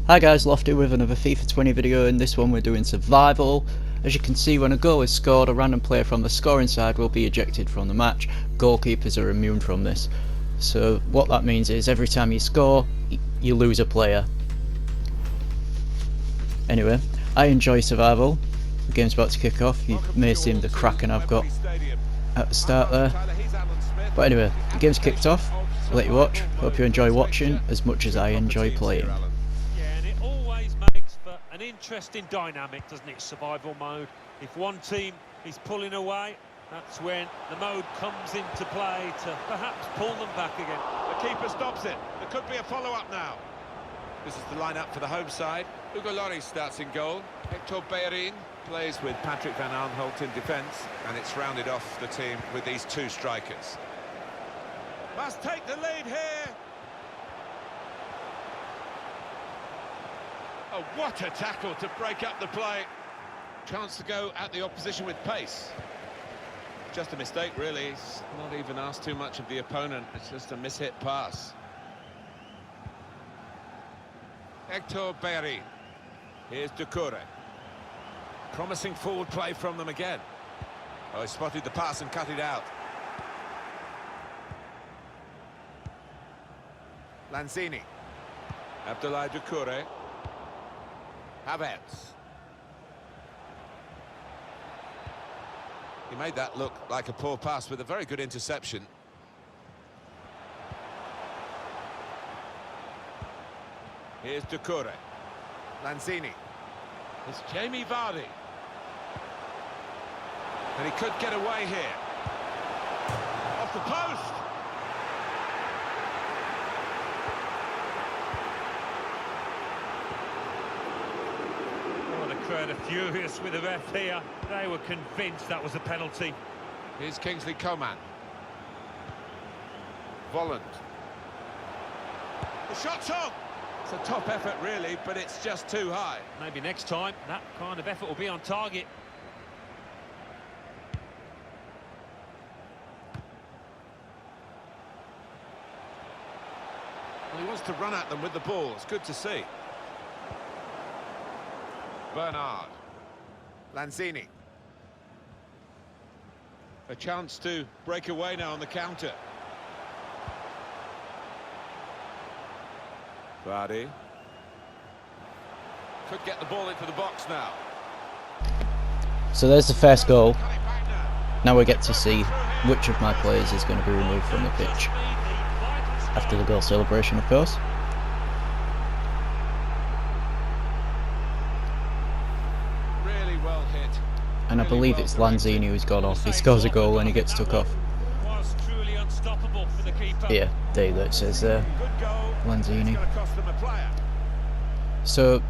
Hi guys, Lofty with another FIFA 20 video. In this one we're doing survival. As you can see, when a goal is scored, a random player from the scoring side will be ejected from the match. Goalkeepers are immune from this. So what that means is every time you score, you lose a player. Anyway, I enjoy survival. The game's about to kick off. You may have seen the cracking I've got at the start there. But anyway, the game's kicked off. I'll let you watch. Hope you enjoy watching as much as I enjoy playing. An interesting dynamic, doesn't it? Survival mode. If one team is pulling away, that's when the mode comes into play to perhaps pull them back again. The keeper stops it. There could be a follow-up now. This is the lineup for the home side. Hugo Lloris starts in goal. Hector Bellerin plays with Patrick Van Aanholt in defence, and it's rounded off the team with these two strikers. Must take the lead here. Oh, what a tackle to break up the play. Chance to go at the opposition with pace. Just a mistake, really. He's not even asked too much of the opponent. It's just a mishit pass. Hector Bellerin. Here's Doucouré. Promising forward play from them again. Oh, he spotted the pass and cut it out. Lanzini. Abdoulaye Doucouré. Havertz. He made that look like a poor pass with a very good interception. Here's Doucouré. Lanzini. It's Jamie Vardy. And he could get away here. Off the post. They're furious with the ref here. They were convinced that was a penalty. Here's Kingsley Coman. Volland. The shot's on. It's a top effort, really, but it's just too high. Maybe next time that kind of effort will be on target. Well, he wants to run at them with the ball. It's good to see. Bernard. Lanzini. A chance to break away now on the counter. Vardy. Could get the ball into the box now. So there's the first goal. Now we get to see which of my players is going to be removed from the pitch. After the goal celebration, of course. And I believe it's Lanzini who's gone off. He scores a goal and he gets took off. Yeah, there you go, it says there, Lanzini. So,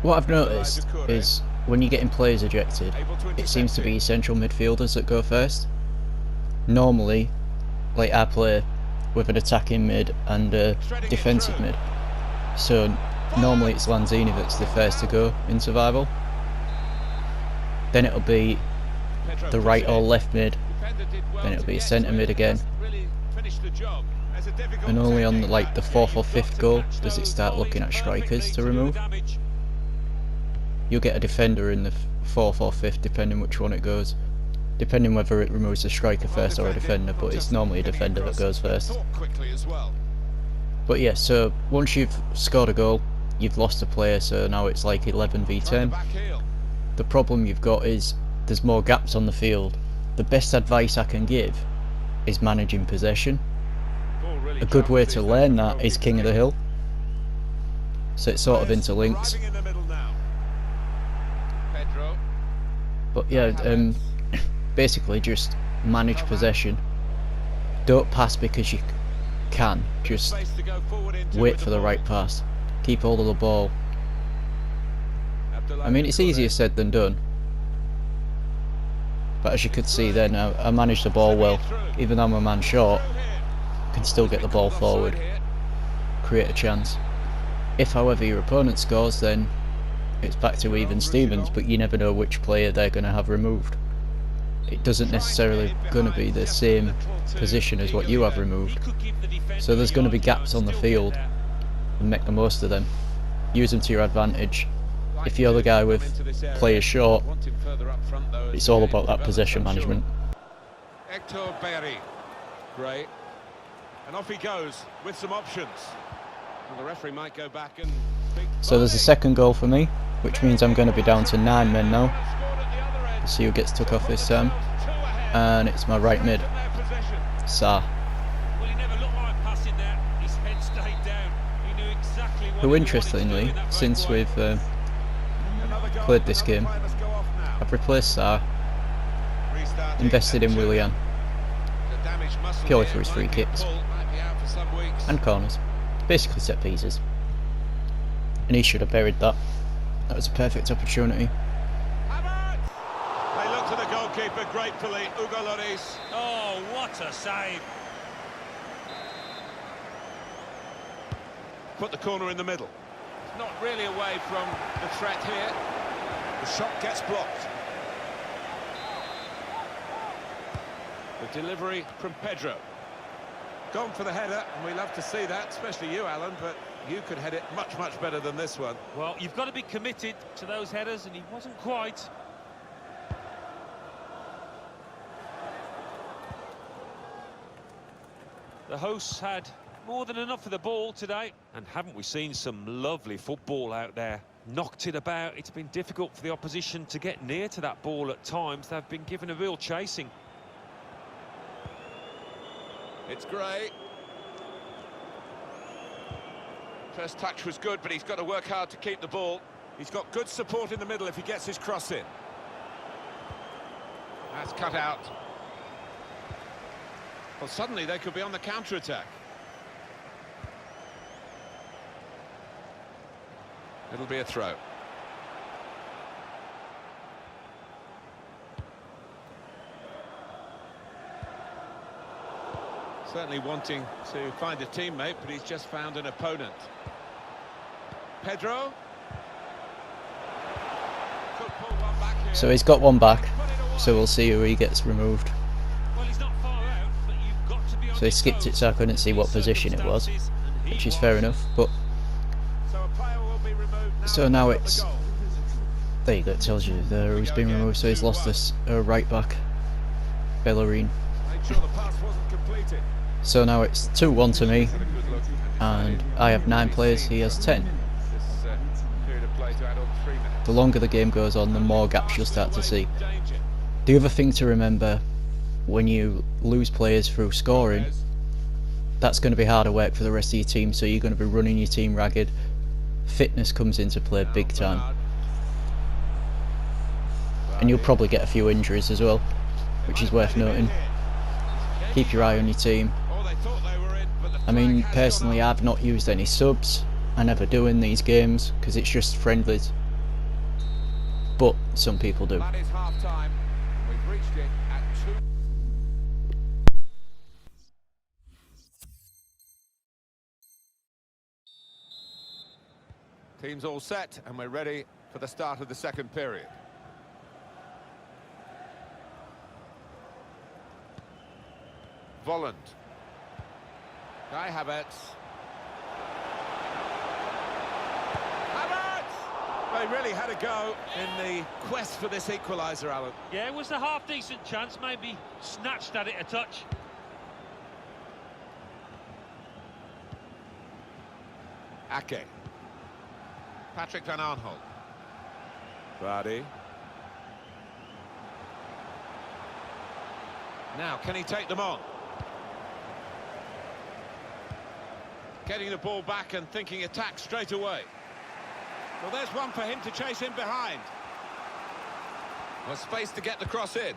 what I've noticed is when you're getting players ejected, it seems to be central midfielders that go first. Normally, like I play with an attacking mid and a defensive mid. So, normally it's Lanzini that's the first to go in survival. Then it'll be the right or left mid, then it'll be a centre mid again, and only on the 4th or 5th goal does it start looking at strikers to remove. You'll get a defender in the 4th or 5th depending which one it goes, depending whether it removes a striker first or a defender, but it's normally a defender that goes first. But yeah, so once you've scored a goal, you've lost a player, so now it's like 11 v 10. The problem you've got is there's more gaps on the field. The best advice I can give is managing possession. A good way to learn that is King of the Hill. So it sort of interlinks. But yeah, basically just manage possession. Don't pass because you can. Just wait for the right pass. Keep hold of the ball. I mean, it's easier said than done, but as you could see then, I managed the ball well. Even though I'm a man short, I can still get the ball forward, create a chance. If however your opponent scores, then it's back to even Stevens, but you never know which player they're going to have removed. It doesn't necessarily going to be the same position as what you have removed, so there's going to be gaps on the field and make the most of them. use them to your advantage. If you're the guy with players short, it's all about that possession management. Hector Bellerin. Great. And off he goes with some options. Well, the referee might go back and... So there's a second goal for me, which means I'm going to be down to 9 men now. Let's see who gets took off this time. And it's my right mid, Sa. Who, interestingly, since we've played this game, I've replaced Sa, invested in Willian, purely for his free kicks and corners, basically set pieces, and he should have buried that. That was a perfect opportunity. They look to the goalkeeper gratefully, Hugo Lloris. Oh, what a save! Put the corner in the middle. It's not really away from the threat here. The shot gets blocked. The delivery from Pedro. Gone for the header, and we love to see that, especially you, Alan, but you could head it much, much better than this one. Well, you've got to be committed to those headers, and he wasn't quite. The hosts had more than enough of the ball today, and haven't we seen some lovely football out there? Knocked it about. It's been difficult for the opposition to get near to that ball at times. They've been given a real chasing. It's Gray. First touch was good, but he's got to work hard to keep the ball. He's got good support in the middle if he gets his cross in. That's cut out. Well, suddenly they could be on the counter-attack. It'll be a throw. Certainly wanting to find a teammate, but he's just found an opponent. Pedro. Could pull one back here. So he's got one back, so we'll see who he gets removed. Well, he's not far out, but you've got to be on So he skipped it, so I couldn't see what position it was, which is fair enough, but... So now it's... There you go, it tells you there who's been removed, so he's lost this right back, Bellerin. So now it's 2-1 to me, and I have 9 players, he has 10. The longer the game goes on, the more gaps you'll start to see. The other thing to remember, when you lose players through scoring, that's going to be harder work for the rest of your team, so you're going to be running your team ragged. Fitness comes into play big time. And you'll probably get a few injuries as well, which is worth noting. Keep your eye on your team. I mean, personally, I've not used any subs. I never do in these games because it's just friendlies. But some people do. That is half time. We've reached it at 2. Team's all set, and we're ready for the start of the second period. Volland. Kai Havertz. They really had a go in the quest for this equaliser, Alan. Yeah, it was a half-decent chance, maybe snatched at it a touch. Ake. Patrick Van Aanholt. Vardy. Now, can he take them on? Getting the ball back and thinking attack straight away. Well, there's one for him to chase in behind. Well, space to get the cross in.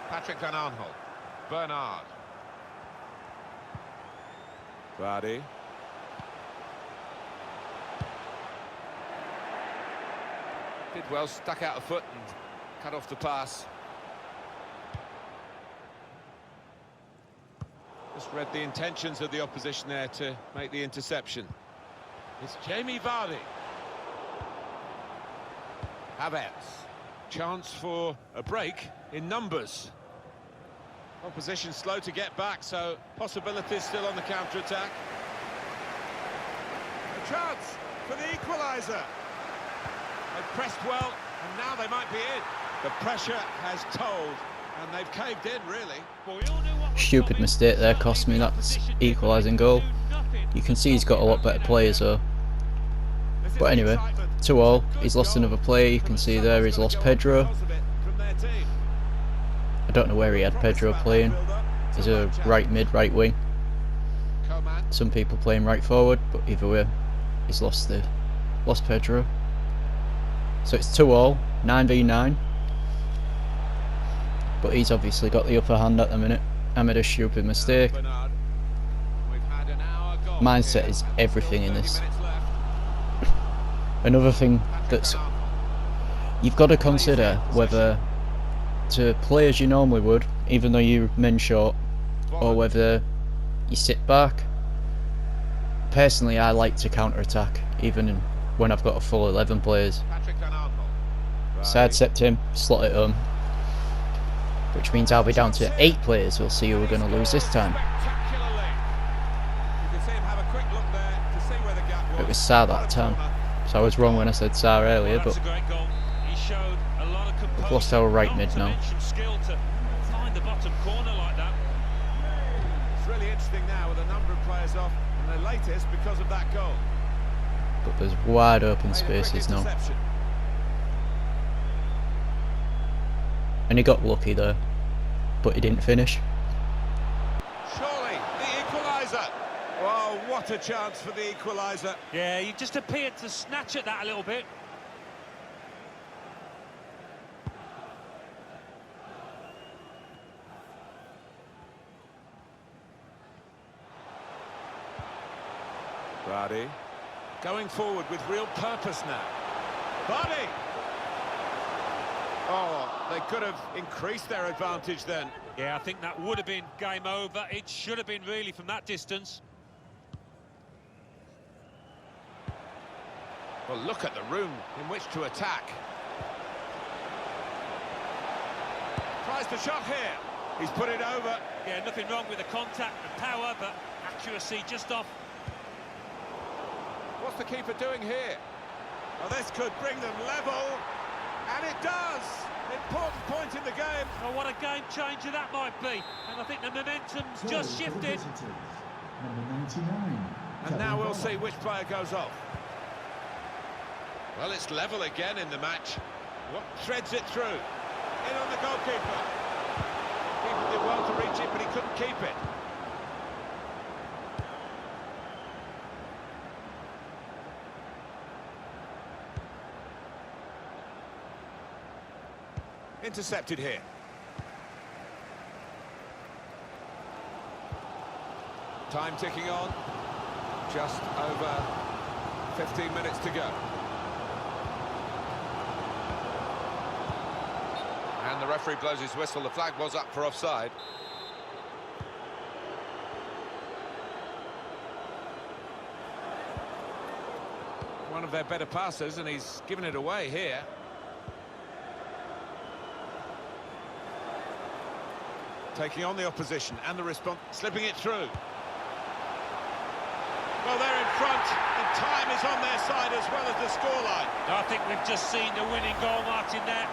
Patrick Van Aanholt. Bernard. Vardy. Did well, stuck out a foot and cut off the pass. Just read the intentions of the opposition there to make the interception. It's Jamie Vardy. Havertz. Chance for a break in numbers. Opposition slow to get back, so possibilities still on the counter-attack. A chance for the equaliser. They've pressed well, and now they might be in. The pressure has told, and they've caved in, really. Stupid mistake there, cost me that equalising goal. You can see he's got a lot better players though. But anyway, 2-2, he's lost another player, you can see there he's lost Pedro. I don't know where he had Pedro playing. He's a right mid, right wing. Some people playing right forward, but either way, he's lost Pedro. So it's 2-2, 9v9. But he's obviously got the upper hand at the minute. I made a stupid mistake. Mindset is everything in this. Another thing that's you've got to consider whether to play as you normally would, even though you're men short, or whether you sit back. Personally, I like to counter-attack, even when I've got a full 11 players. Sidestep him, slot it home, which means I'll be down to 8 players. We'll see who we're going to lose this time. It was Sarr that time, so I was wrong when I said Sarr earlier, but we've lost our right mid now. It's really interesting now with a number of players off, and the latest because of that goal. But there's wide open spaces now. And he got lucky there, but he didn't finish. Surely, the equaliser. Oh, what a chance for the equaliser. Yeah, he just appeared to snatch at that a little bit. Brady going forward with real purpose now. Brady! Oh, they could have increased their advantage then. Yeah, I think that would have been game over. It should have been really from that distance. Well, look at the room in which to attack. Tries the shot here. He's put it over. Yeah, nothing wrong with the contact and power, but accuracy just off. What's the keeper doing here? Oh, this could bring them level. And it does! Important point in the game. Oh, what a game changer that might be. And I think the momentum's just shifted. Number 99. And now we'll see which player goes off. Well, it's level again in the match. What threads it through? In on the goalkeeper. Keeper did well to reach it, but he couldn't keep it. Intercepted here. Time ticking on. Just over 15 minutes to go. And the referee blows his whistle. The flag was up for offside. One of their better passers, and he's given it away here. Taking on the opposition and the response, slipping it through. Well, they're in front, and time is on their side as well as the scoreline. I think we've just seen the winning goal, Martin, there.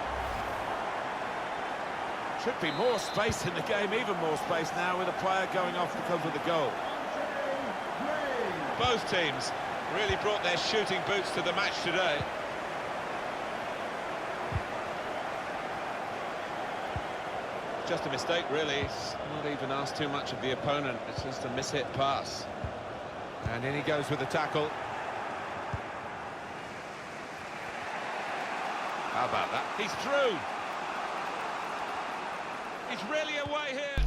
Should be more space in the game, even more space now with a player going off because of the goal. Both teams really brought their shooting boots to the match today. Just a mistake, really. It's not even asked too much of the opponent. It's just a mishit pass. And in he goes with the tackle. How about that? He's through. He's really away here.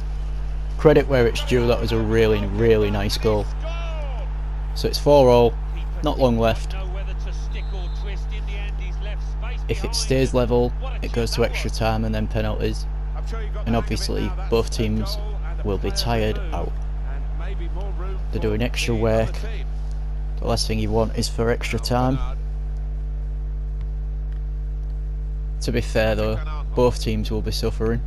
Credit where it's due, that was a really, really nice goal. So it's 4-4, not long left. If it stays level, it goes to extra time and then penalties. And obviously both teams will be tired out. They're doing extra work. The last thing you want is for extra time. To be fair though, both teams will be suffering.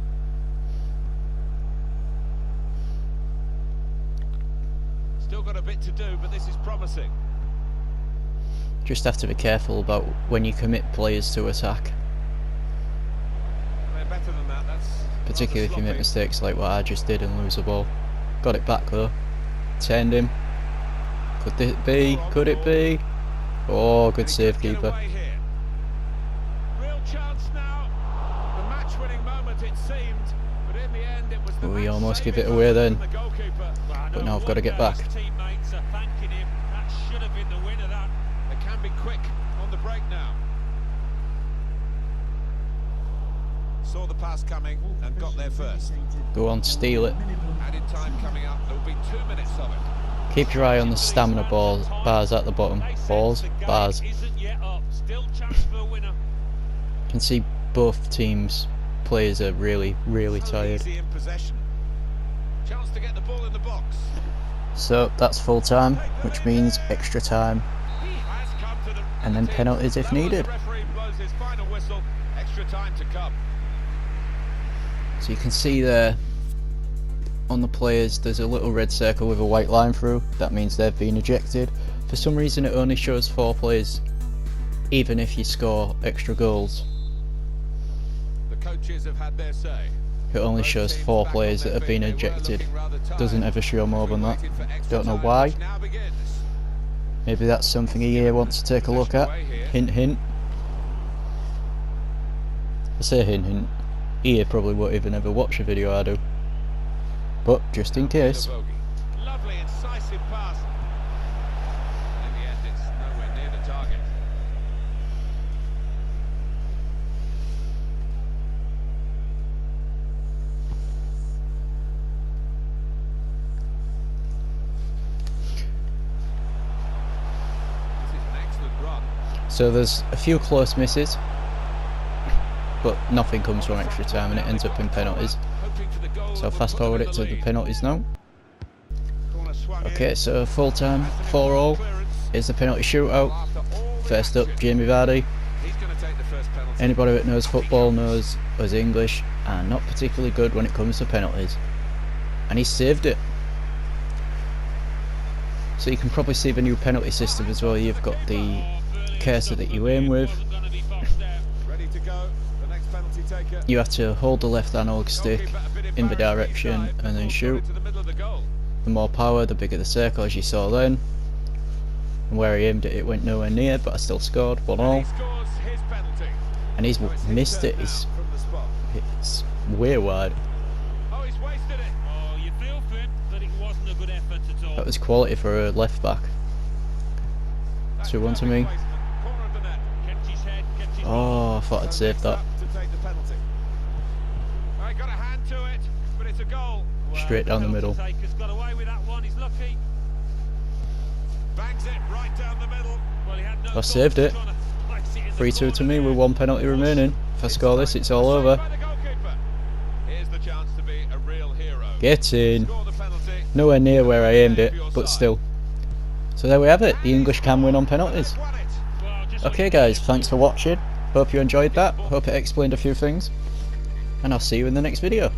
Still got a bit to do, but this is promising. Just have to be careful about when you commit players to attack. They're better than that. That's Particularly if you make sloppy. mistakes like what I just did and lose the ball. Got it back though. Turned him. Could it be? Could it be? Oh, good save, Get keeper. away here. Real chance now. The match-winning moment it seemed, but in the end it was the We almost give it match-saving away moment then. from the goalkeeper. But now I've got to get back. His teammates are thanking him. That should have been the winner. That. They can be quick on the break now. Saw the pass coming and got there first. Go on, steal it. Added time coming up. There will be 2 minutes of it. Keep your eye on the stamina bars at the bottom. Balls, bars. Isn't yet up. Still chance for a winner. You can see both teams' players are really So tired. easy in possession. Chance to get the ball in the box. So that's full time, which means extra time. He has come to the And then penalties if Well, as needed. the referee blows his final whistle, extra time to come. So you can see there on the players there's a little red circle with a white line through. That means they've been ejected. For some reason it only shows 4 players even if you score extra goals. The coaches have had their say. It only shows 4 players that have been ejected. Doesn't ever show more than that. Don't know why. Maybe that's something EA wants to take a look at. Hint hint. I say hint hint. EA probably won't even ever watch a video I do. But just in case. Lovely incisive pass. In the end it's nowhere near the target. This is an excellent run. So there's a few close misses, but nothing comes from extra time and it ends up in penalties. So I'll fast forward it to the penalties now. Okay, so full time, 4-all. Is the penalty shootout. First up, Jamie Vardy. Anybody that knows football knows us English are not particularly good when it comes to penalties. And he saved it. So you can probably see the new penalty system as well. You've got the cursor that you aim with. You have to hold the left analog stick in the direction and then shoot. The more power, the bigger the circle, as you saw then. And where he aimed it, it went nowhere near, but I still scored 1-all. And he's missed it. It's way wide. Oh, he's wasted it. Oh, you feel for him, but it wasn't a good effort at all. That was quality for a left back. 2-1 to me. Oh, I thought I'd saved that. Straight down the middle. I saved it. 3-2 to me with 1 penalty remaining. If I score this, it's all over. Get in. Nowhere near where I aimed it, but still. So there we have it. The English can win on penalties. Okay guys, thanks for watching. Hope you enjoyed that. Hope it explained a few things. And I'll see you in the next video.